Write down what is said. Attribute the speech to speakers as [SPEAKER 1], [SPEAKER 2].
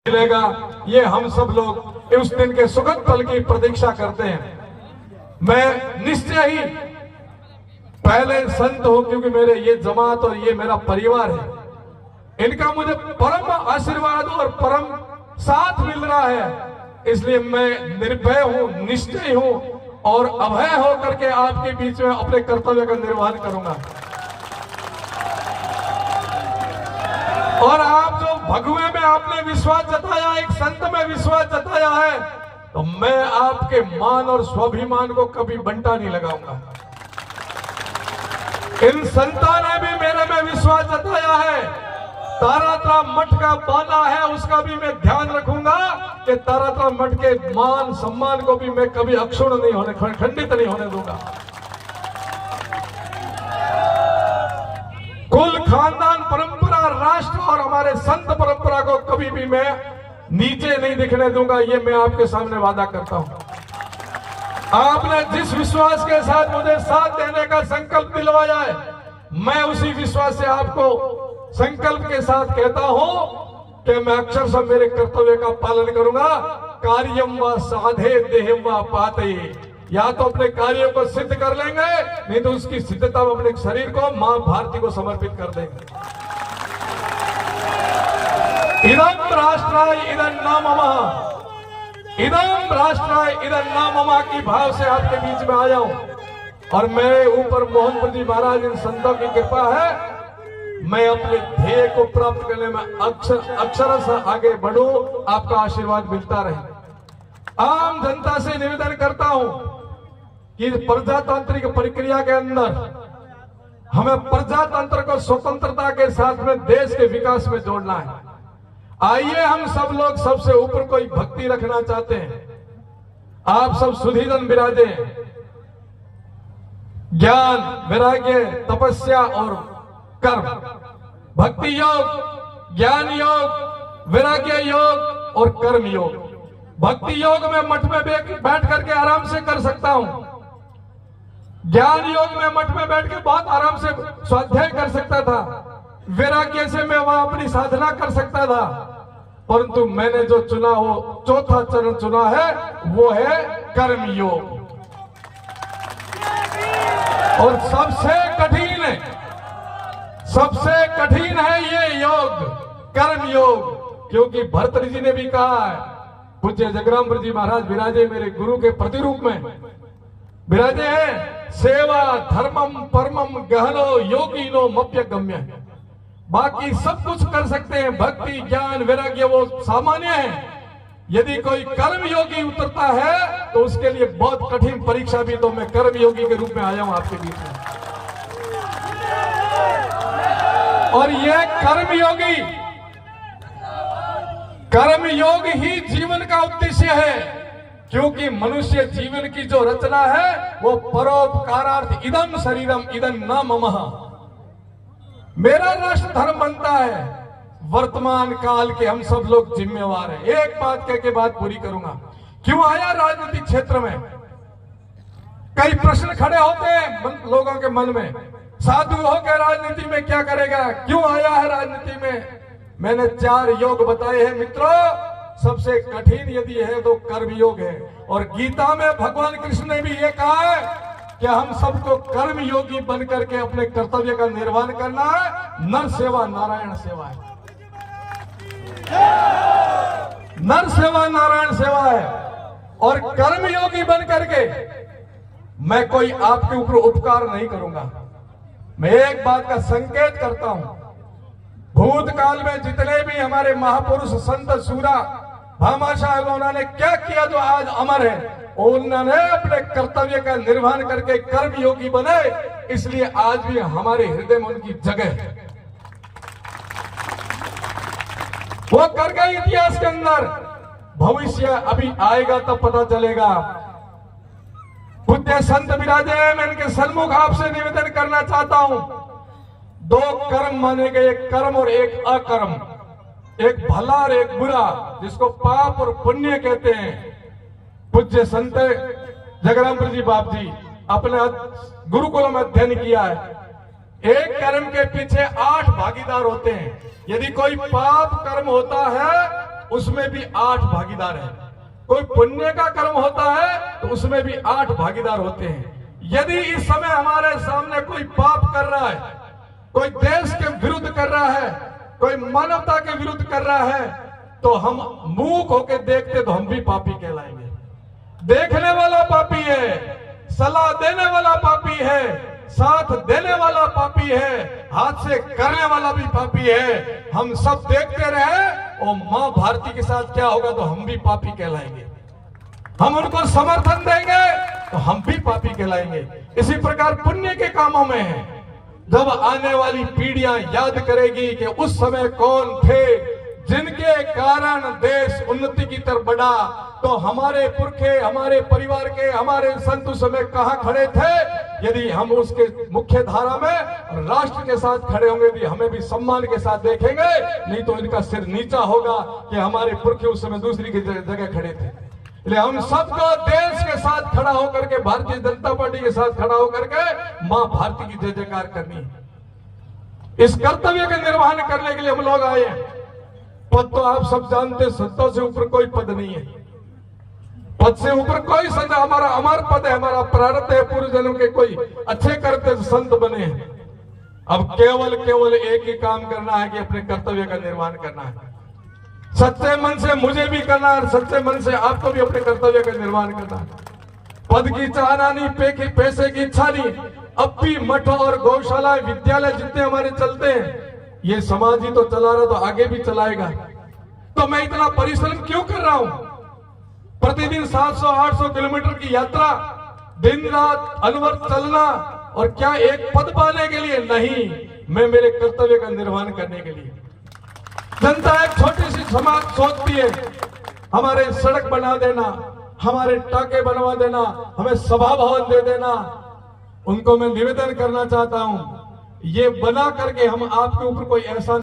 [SPEAKER 1] मिलेगा, ये हम सब लोग उस दिन के सुखद पल की प्रतीक्षा करते हैं। मैं निश्चय ही पहले संत हूं क्योंकि मेरे ये जमात और ये मेरा परिवार है, इनका मुझे परम आशीर्वाद और परम साथ मिल रहा है, इसलिए मैं निर्भय हूं, निश्चय हूं और अभय होकर के आपके बीच में अपने कर्तव्य का निर्वहन करूंगा। और आप जो भगवे में आपने विश्वास जताया, एक संत में विश्वास जताया है, तो मैं आपके मान और स्वाभिमान को कभी बंटा नहीं लगाऊंगा। इन संतों ने भी मेरे में विश्वास जताया है। तारातरा मठ का बाला है, उसका भी मैं ध्यान रखूंगा कि तारातरा मठ के मान सम्मान को भी मैं कभी अक्षुण्ण नहीं होने, खंडित नहीं होने दूंगा। कुल, खानदान, परंपरा, राष्ट्र और हमारे संत परंपरा को कभी भी मैं नीचे नहीं दिखने दूंगा, ये मैं आपके सामने वादा करता हूं। आपने जिस विश्वास के साथ मुझे साथ देने का संकल्प दिलवाया है, मैं उसी विश्वास से आपको संकल्प के साथ कहता हूं कि मैं अक्षरशः मेरे कर्तव्य का पालन करूंगा। कार्यम व साधे देहम व पाते, या तो अपने कार्यों को सिद्ध कर लेंगे, नहीं तो उसकी सिद्धता हम अपने शरीर को मां भारती को समर्पित कर देंगे। इदं राष्ट्राय इदं न मम, इदं राष्ट्राय इदं न मम की भाव से आपके बीच में आया हूं। और मेरे ऊपर मोहनपुर जी महाराज, इन संतों की कृपा है, मैं अपने ध्येय को प्राप्त करने में अक्षरशः आगे बढ़ूं, आपका आशीर्वाद मिलता रहे। आम जनता से निवेदन करता हूं कि प्रजातांत्रिक प्रक्रिया के अंदर हमें प्रजातंत्र को स्वतंत्रता के साथ में देश के विकास में जोड़ना है। आइए हम सब लोग सबसे ऊपर कोई भक्ति रखना चाहते हैं। आप सब सुधीजन विराजे, ज्ञान, वैराग्य, तपस्या और कर्म, भक्ति योग, ज्ञान योग, वैराग्य योग और कर्म योग। भक्ति योग में मठ में बैठ करके आराम से कर सकता हूं। ज्ञान योग में मठ में बैठ के बहुत आराम से स्वाध्याय कर सकता था। वैराग्य से मैं वहां अपनी साधना कर सकता था, परंतु मैंने जो चुना हो, चौथा चरण चुना है, वो है कर्म योग। और सबसे कठिन है ये योग, कर्म योग, क्योंकि भरतरी जी ने भी कहा है, पूज्य जगरामपुर जी महाराज विराजे मेरे गुरु के प्रतिरूप में विराजे हैं, सेवा धर्मम परमम गहनो योगिनो मप्य गम्य। बाकी सब कुछ कर सकते हैं, भक्ति, ज्ञान, वैराग्य वो सामान्य है। यदि कोई कर्म योगी उतरता है तो उसके लिए बहुत कठिन परीक्षा भी, तो मैं कर्म योगी के रूप में आया हूं आपके बीच में। और यह कर्म योग ही जीवन का उद्देश्य है, क्योंकि मनुष्य जीवन की जो रचना है वो परोपकारार्थ इदम शरीरम इदं न मम। मेरा राष्ट्र धर्म बनता है। वर्तमान काल के हम सब लोग जिम्मेवार हैं। एक बात कह के बात पूरी करूंगा। क्यों आया राजनीतिक क्षेत्र में? कई प्रश्न खड़े होते हैं लोगों के मन में, साधु होकर राजनीति में क्या करेगा, क्यों आया है राजनीति में? मैंने 4 योग बताए हैं मित्रों। सबसे कठिन यदि है तो कर्म योग है, और गीता में भगवान कृष्ण ने भी ये कहा है कि हम सबको कर्म योगी बन करके अपने कर्तव्य का निर्वहन करना है। नर सेवा नारायण सेवा है, नर सेवा नारायण सेवा है। और कर्म योगी बन करके मैं कोई आपके ऊपर उपकार नहीं करूंगा। मैं एक बात का संकेत करता हूं, भूतकाल में जितने भी हमारे महापुरुष संत सूरा भामाशाह, उन्होंने क्या किया जो आज अमर है? उन्होंने अपने कर्तव्य का निर्वहन करके कर्म योगी बने, इसलिए आज भी हमारे हृदय में उनकी जगह है। वो कर गए इतिहास के अंदर। भविष्य अभी आएगा तब पता चलेगा। पूज्य संत विराजे, मैं इनके सन्मुख आपसे निवेदन करना चाहता हूं। 2 कर्म माने गए, एक कर्म और एक अकर्म, एक भला और एक बुरा, जिसको पाप और पुण्य कहते हैं। पूज्य संत जगरामपुर जी बाप जी अपने गुरुकुल में अध्ययन किया है। एक कर्म के पीछे 8 भागीदार होते हैं। यदि कोई पाप कर्म होता है उसमें भी 8 भागीदार हैं। कोई पुण्य का कर्म होता है तो उसमें भी 8 भागीदार होते हैं। यदि इस समय हमारे सामने कोई पाप कर रहा है, कोई देश के विरुद्ध कर रहा है, कोई मानवता के विरुद्ध कर रहा है, तो हम मूक होकर देखते तो हम भी पापी कहलाएंगे। देखने वाला पापी है, सलाह देने वाला पापी है, साथ देने वाला पापी है, हाथ से करने वाला भी पापी है। हम सब देखते रहे और मां भारती के साथ क्या होगा तो हम भी पापी कहलाएंगे। हम उनको समर्थन देंगे तो हम भी पापी कहलाएंगे। इसी प्रकार पुण्य के कामों में है, जब आने वाली पीढ़ियां याद करेगी कि उस समय कौन थे जिनके कारण देश उन्नति की तरफ बढ़ा, तो हमारे पुरखे, हमारे परिवार के, हमारे संत उस समय कहां खड़े थे। यदि हम उसके मुख्य धारा में राष्ट्र के साथ खड़े होंगे भी हमें भी सम्मान के साथ देखेंगे, नहीं तो इनका सिर नीचा होगा कि हमारे पुरखे उस समय दूसरी की जगह खड़े थे। इसलिए हम सबको देश के साथ खड़ा होकर के, भारतीय जनता पार्टी के साथ खड़ा होकर के मां भारती की जय जयकार करनी है। इस कर्तव्य का निर्वहन करने के लिए हम लोग आए हैं। पद तो आप सब जानते, सत्ता से ऊपर कोई पद नहीं है, पद से ऊपर कोई सजा। हमारा अमर पद है, हमारा प्रारब्ध है, पूर्व जन्म के कोई अच्छे करते संत बने हैं। अब केवल एक ही काम करना है कि अपने कर्तव्य का निर्वहन करना है। सच्चे मन से मुझे भी करना है, सच्चे मन से आपको भी अपने कर्तव्य का निर्वहन करना है। पद की चाहना नहीं, पैसे की इच्छा नहीं। अब भी मठ और गौशाला, विद्यालय जितने हमारे चलते हैं, ये समाज ही तो चला रहा, तो आगे भी चलाएगा। तो मैं इतना परिश्रम क्यों कर रहा हूं? प्रतिदिन 700-800 किलोमीटर की यात्रा, दिन रात अनवरत चलना, और क्या एक पद पाने के लिए? नहीं, मैं मेरे कर्तव्य का निर्वहन करने के लिए। जनता एक छोटी सी समाज सोचती है हमारे सड़क बना देना, हमारे टाके बनवा देना, हमें सभा भवन दे देना। उनको मैं निवेदन करना चाहता हूं, ये बना करके हम आपके ऊपर कोई एहसान